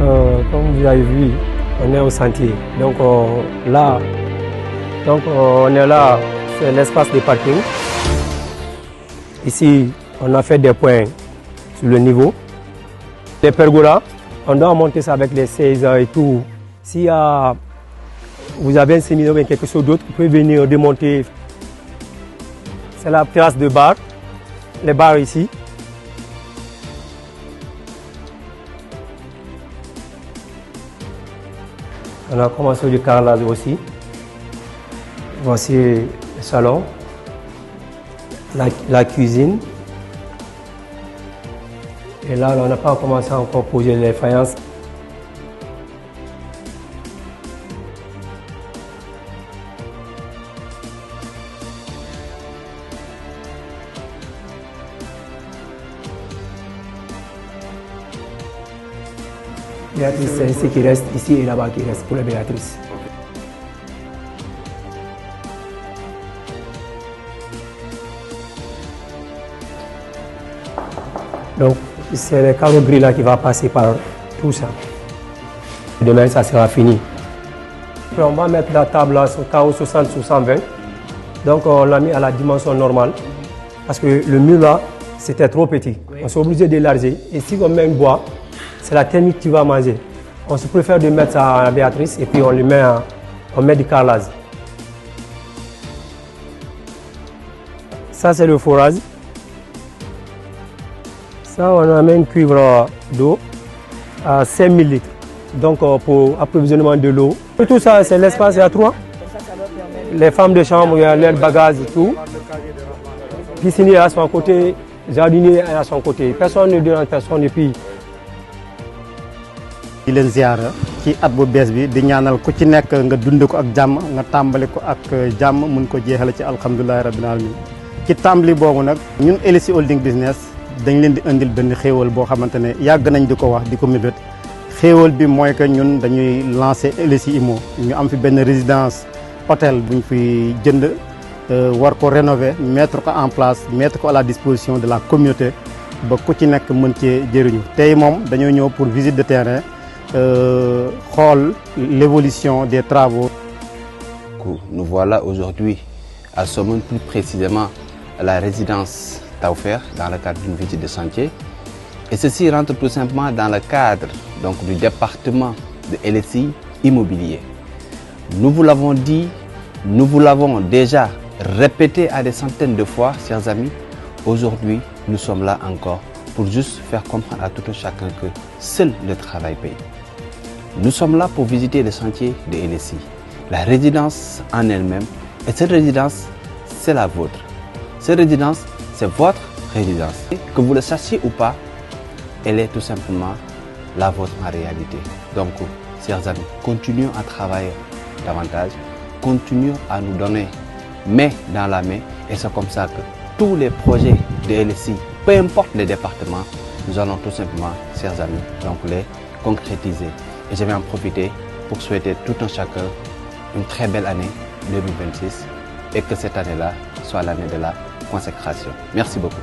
Comme vous avez vu, on est au sentier. Donc là, on est là, c'est l'espace de parking. Ici, on a fait des points sur le niveau. Les pergolas, on doit monter ça avec les 16 et tout. Si vous avez un séminaire ou quelque chose d'autre, vous pouvez venir démonter. C'est la terrasse de bar, les bars ici. On a commencé du carrelage aussi. Voici le salon, la cuisine. Et là, on n'a pas commencé encore à poser les faïences. Béatrice, c'est ici qui reste, ici et là-bas qui reste pour la Béatrice. Donc, c'est le carreau gris là qui va passer par tout ça. Demain, ça sera fini. Puis on va mettre la table là sur carreau 60 sur 120. Donc, on l'a mis à la dimension normale. Parce que le mur là, c'était trop petit. On s'est obligé d'élargir. Et si on met une bois, c'est la thermique qui va manger. On se préfère de mettre ça à Béatrice et puis on met du carrelage. Ça, c'est le forage. Ça, on a mis un cuivre d'eau à 5000 litres. Donc, pour approvisionnement de l'eau. Tout ça, c'est l'espace, il y a trois. Les femmes de chambre, il y a leurs bagages et tout. Piscinier à son côté, jardinier à son côté. Personne ne dérange personne et puis. di leen ziara ci at bu bees bi di ñaanal ku ci nekk nga dund ko ak jàmm nga tàmbali ko ak jàmm mun ko jeexale ci alhamdulilahi rabbil alamin ci tàmbali boobu nag ñun LSI Holding Business dañ leen di indil benn xéewal boo xamante ne yàgg nañ di ko wax di ko mébét xéewal bi mooy que ñun dañuy lancer LSI Immo ñu am fi benn résidence hôtel buñ fi jënd war ko rénover mettre ko en place mettre ko à la disposition de la communauté ba ku ci nekk mën cee jëriñu tey moom dañoo ñëw pour visite de terrain l'évolution des travaux. Nous voilà aujourd'hui à Somone, plus précisément à la résidence Tawfekh dans le cadre d'une visite de chantier. Et ceci rentre tout simplement dans le cadre donc, du département de LSI Immobilier. Nous vous l'avons dit, nous vous l'avons déjà répété à des centaines de fois, chers amis. Aujourd'hui, nous sommes là encore pour juste faire comprendre à tout un chacun que seul le travail paye. Nous sommes là pour visiter les chantiers de LSI, la résidence en elle-même. Et cette résidence, c'est la vôtre. Cette résidence, c'est votre résidence. Que vous le sachiez ou pas, elle est tout simplement la vôtre en réalité. Donc, chers amis, continuons à travailler davantage, continuons à nous donner main dans la main. Et c'est comme ça que tous les projets de LSI, peu importe les départements, nous allons tout simplement, chers amis, donc les concrétiser. Et je vais en profiter pour souhaiter tout un chacun une très belle année 2026 et que cette année-là soit l'année de la consécration. Merci beaucoup.